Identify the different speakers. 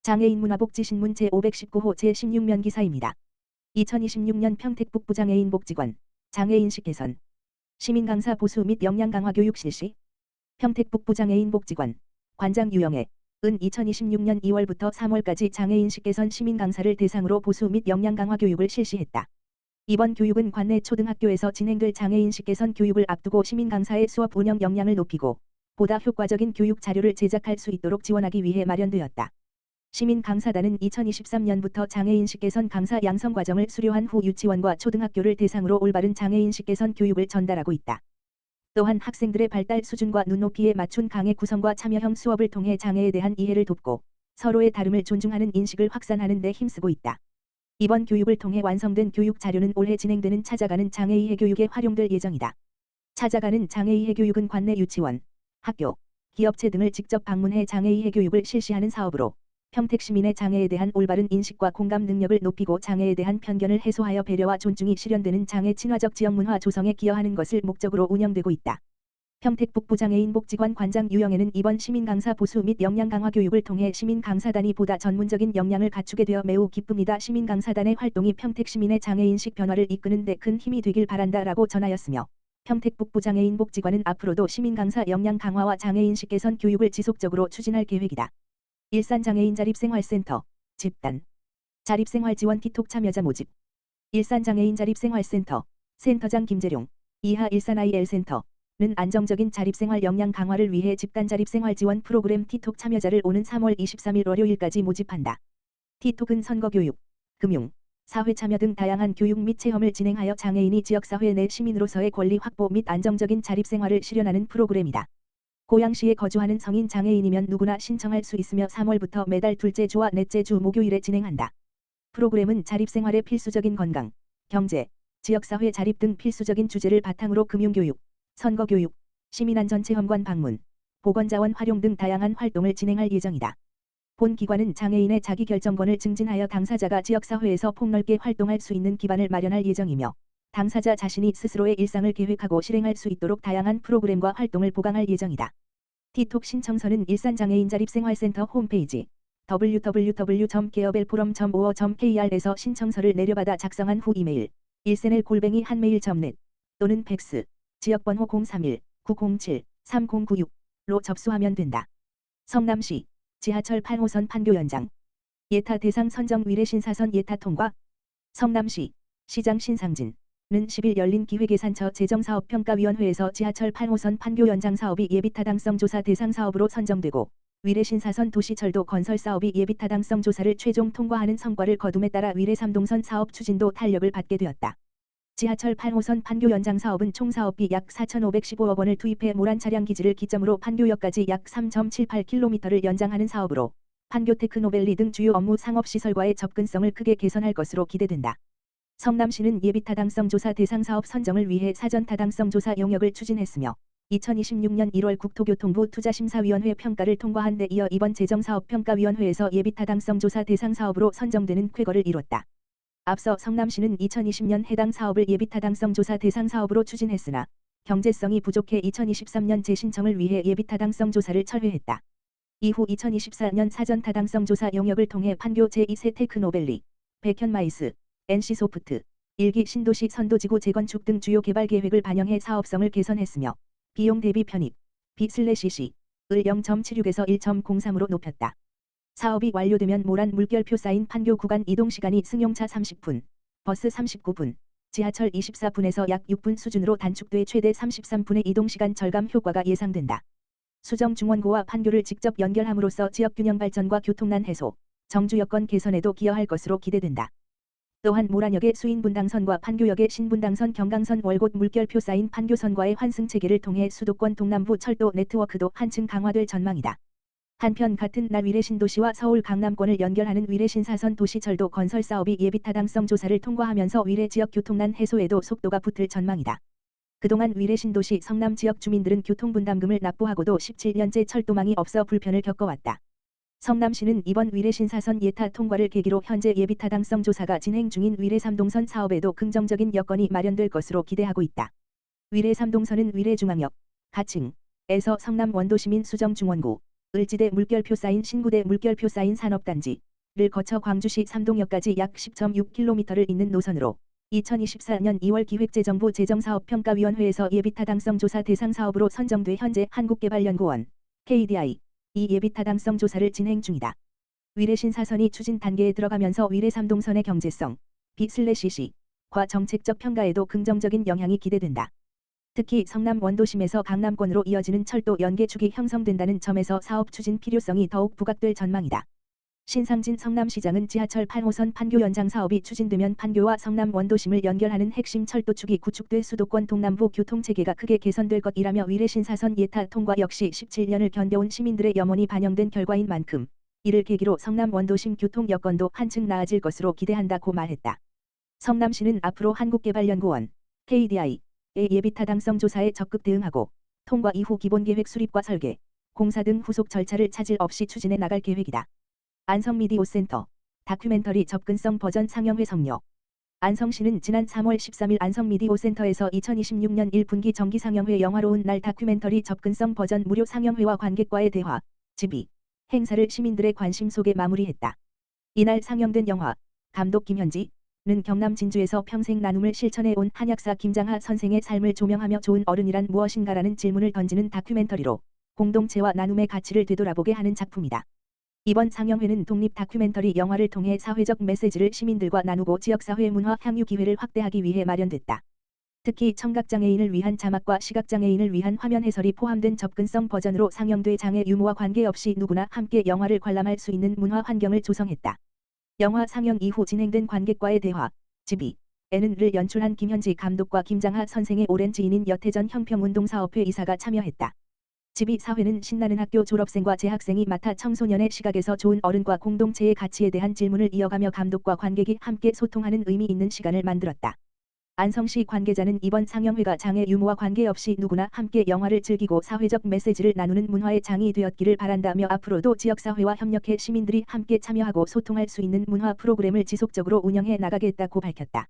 Speaker 1: 장애인 문화복지신문 제519호 제16면 기사입니다. 2026년 평택 북부장애인 복지관 장애인식 개선 시민강사 보수 및 역량 강화 교육 실시 평택 북부장애인 복지관 관장 유영애 은 2026년 2월부터 3월까지 장애인식 개선 시민강사를 대상으로 보수 및 역량 강화 교육을 실시했다. 이번 교육은 관내 초등학교에서 진행될 장애인식 개선 교육을 앞두고 시민강사의 수업 운영 역량을 높이고 보다 효과적인 교육 자료를 제작할 수 있도록 지원하기 위해 마련되었다. 시민 강사단은 2023년부터 장애인식 개선 강사 양성 과정을 수료한 후 유치원과 초등학교를 대상으로 올바른 장애인식 개선 교육을 전달하고 있다. 또한 학생들의 발달 수준과 눈높이에 맞춘 강의 구성과 참여형 수업을 통해 장애에 대한 이해를 돕고 서로의 다름을 존중하는 인식을 확산하는 데 힘쓰고 있다. 이번 교육을 통해 완성된 교육 자료는 올해 진행되는 찾아가는 장애이해 교육에 활용될 예정이다. 찾아가는 장애이해 교육은 관내 유치원, 학교, 기업체 등을 직접 방문해 장애이해 교육을 실시하는 사업으로 평택 시민의 장애에 대한 올바른 인식과 공감 능력을 높이고 장애에 대한 편견을 해소하여 배려와 존중이 실현되는 장애 친화적 지역 문화 조성에 기여하는 것을 목적으로 운영되고 있다. 평택 북부장애인 복지관 관장 유영애는 이번 시민 강사 보수 및 역량 강화 교육을 통해 시민 강사단이 보다 전문적인 역량을 갖추게 되어 매우 기쁩니다. 시민 강사단의 활동이 평택 시민의 장애인식 변화를 이끄는 데 큰 힘이 되길 바란다라고 전하였으며 평택 북부장애인 복지관은 앞으로도 시민 강사 역량 강화와 장애인식 개선 교육을 지속적으로 추진할 계획이다. 일산장애인 자립생활센터 집단 자립생활지원 티톡 참여자 모집 일산장애인 자립생활센터 센터장 김재룡 이하 일산 IL센터는 안정적인 자립생활 역량 강화를 위해 집단 자립생활지원 프로그램 티톡 참여자를 오는 3월 23일 월요일까지 모집한다. 티톡은 선거교육, 금융, 사회참여 등 다양한 교육 및 체험을 진행하여 장애인이 지역사회 내 시민으로서의 권리 확보 및 안정적인 자립생활을 실현하는 프로그램이다. 고양시에 거주하는 성인 장애인이면 누구나 신청할 수 있으며 3월부터 매달 둘째 주와 넷째 주 목요일에 진행한다. 프로그램은 자립생활의 필수적인 건강, 경제, 지역사회 자립 등 필수적인 주제를 바탕으로 금융교육, 선거교육, 시민안전체험관 방문, 보건자원 활용 등 다양한 활동을 진행할 예정이다. 본 기관은 장애인의 자기결정권을 증진하여 당사자가 지역사회에서 폭넓게 활동할 수 있는 기반을 마련할 예정이며 당사자 자신이 스스로의 일상을 계획하고 실행할 수 있도록 다양한 프로그램과 활동을 보강할 예정이다. 티톡 신청서는 일산장애인자립생활센터 홈페이지 www.geobelforum.or.kr에서 신청서를 내려받아 작성한 후 이메일 일센엘@한메일.net 또는 팩스 지역번호 031-907-3096로 접수하면 된다. 성남시 지하철 8호선 판교 연장 예타 대상 선정 위례 신사선 예타 통과 성남시 시장 신상진 는 10일 열린 기획예산처 재정사업평가위원회에서 지하철 8호선 판교 연장 사업이 예비타당성 조사 대상 사업으로 선정되고 위례 신사선 도시철도 건설 사업이 예비타당성 조사를 최종 통과하는 성과를 거둠에 따라 위례 3동선 사업 추진도 탄력을 받게 되었다. 지하철 8호선 판교 연장 사업은 총 사업비 약 4,515억 원을 투입해 모란 차량 기지를 기점으로 판교역까지 약 3.78km를 연장하는 사업으로 판교 테크노밸리 등 주요 업무 상업시설과의 접근성을 크게 개선할 것으로 기대된다. 성남시는 예비타당성 조사 대상 사업 선정을 위해 사전타당성 조사 용역을 추진했으며 2026년 1월 국토교통부 투자심사위원회 평가를 통과한 데 이어 이번 재정사업평가위원회에서 예비타당성 조사 대상 사업으로 선정되는 쾌거를 이뤘다. 앞서 성남시는 2020년 해당 사업을 예비타당성 조사 대상 사업으로 추진했으나 경제성이 부족해 2023년 재신청을 위해 예비타당성 조사를 철회했다. 이후 2024년 사전타당성 조사 용역을 통해 판교 제2세 테크노밸리, 백현마이스, NC소프트, 일기 신도시 선도지구 재건축 등 주요 개발 계획을 반영해 사업성을 개선했으며 비용 대비 편입, B/CC을 0.76에서 1.03으로 높였다. 사업이 완료되면 모란 물결표 쌓인 판교 구간 이동시간이 승용차 30분, 버스 39분, 지하철 24분에서 약 6분 수준으로 단축돼 최대 33분의 이동시간 절감 효과가 예상된다. 수정중원고와 판교를 직접 연결함으로써 지역균형 발전과 교통난 해소, 정주 여건 개선에도 기여할 것으로 기대된다. 또한 모란역의 수인분당선과 판교역의 신분당선 경강선 월곶 물결표 쌓인 판교선과의 환승체계를 통해 수도권 동남부 철도 네트워크도 한층 강화될 전망이다. 한편 같은 날 위례 신도시와 서울 강남권을 연결하는 위례 신사선 도시철도 건설 사업이 예비타당성 조사를 통과하면서 위례 지역 교통난 해소에도 속도가 붙을 전망이다. 그동안 위례 신도시 성남 지역 주민들은 교통분담금을 납부하고도 17년째 철도망이 없어 불편을 겪어왔다. 성남시는 이번 위례 신사선 예타 통과를 계기로 현재 예비타당성 조사가 진행 중인 위례 3동선 사업에도 긍정적인 여건이 마련될 것으로 기대하고 있다. 위례 3동선은 위례중앙역, 가층에서 성남 원도시민 수정중원구, 을지대 물결표 쌓인 신구대 물결표 쌓인 산업단지를 거쳐 광주시 삼동역까지 약 10.6km를 잇는 노선으로 2024년 2월 기획재정부 재정사업평가위원회에서 예비타당성 조사 대상 사업으로 선정돼 현재 한국개발연구원 KDI 이 예비타당성 조사를 진행 중이다. 위례 신사선이 추진 단계에 들어가면서 위례 3동선의 경제성, B/C과 정책적 평가에도 긍정적인 영향이 기대된다. 특히 성남 원도심에서 강남권으로 이어지는 철도 연계축이 형성된다는 점에서 사업 추진 필요성이 더욱 부각될 전망이다. 신상진 성남시장은 지하철 8호선 판교 연장 사업이 추진되면 판교와 성남 원도심을 연결하는 핵심 철도축이 구축돼 수도권 동남부 교통체계가 크게 개선될 것이라며 위례 신사선 예타 통과 역시 17년을 견뎌온 시민들의 염원이 반영된 결과인 만큼 이를 계기로 성남 원도심 교통 여건도 한층 나아질 것으로 기대한다고 말했다. 성남시는 앞으로 한국개발연구원 KDI의 예비타당성 조사에 적극 대응하고 통과 이후 기본계획 수립과 설계, 공사 등 후속 절차를 차질 없이 추진해 나갈 계획이다. 안성미디오센터 다큐멘터리 접근성 버전 상영회 성료. 안성시는 지난 3월 13일 안성미디오센터에서 2026년 1분기 정기상영회 영화로운 날 다큐멘터리 접근성 버전 무료 상영회와 관객과의 대화, 집이 행사를 시민들의 관심 속에 마무리했다. 이날 상영된 영화 감독 김현지는 경남 진주에서 평생 나눔을 실천해온 한약사 김장하 선생의 삶을 조명하며 좋은 어른이란 무엇인가라는 질문을 던지는 다큐멘터리로 공동체와 나눔의 가치를 되돌아보게 하는 작품이다. 이번 상영회는 독립 다큐멘터리 영화를 통해 사회적 메시지를 시민들과 나누고 지역사회 문화 향유 기회를 확대하기 위해 마련됐다. 특히 청각장애인을 위한 자막과 시각장애인을 위한 화면 해설이 포함된 접근성 버전으로 상영돼 장애 유무와 관계없이 누구나 함께 영화를 관람할 수 있는 문화 환경을 조성했다. 영화 상영 이후 진행된 관객과의 대화, 집이에는 를 연출한 김현지 감독과 김장하 선생의 오랜 지인인 여태전 형평운동사업회 이사가 참여했다. 집이 사회는 신나는 학교 졸업생과 재학생이 맡아 청소년의 시각에서 좋은 어른과 공동체의 가치에 대한 질문을 이어가며 감독과 관객이 함께 소통하는 의미 있는 시간을 만들었다. 안성시 관계자는 이번 상영회가 장애 유무와 관계없이 누구나 함께 영화를 즐기고 사회적 메시지를 나누는 문화의 장이 되었기를 바란다며 앞으로도 지역사회와 협력해 시민들이 함께 참여하고 소통할 수 있는 문화 프로그램을 지속적으로 운영해 나가겠다고 밝혔다.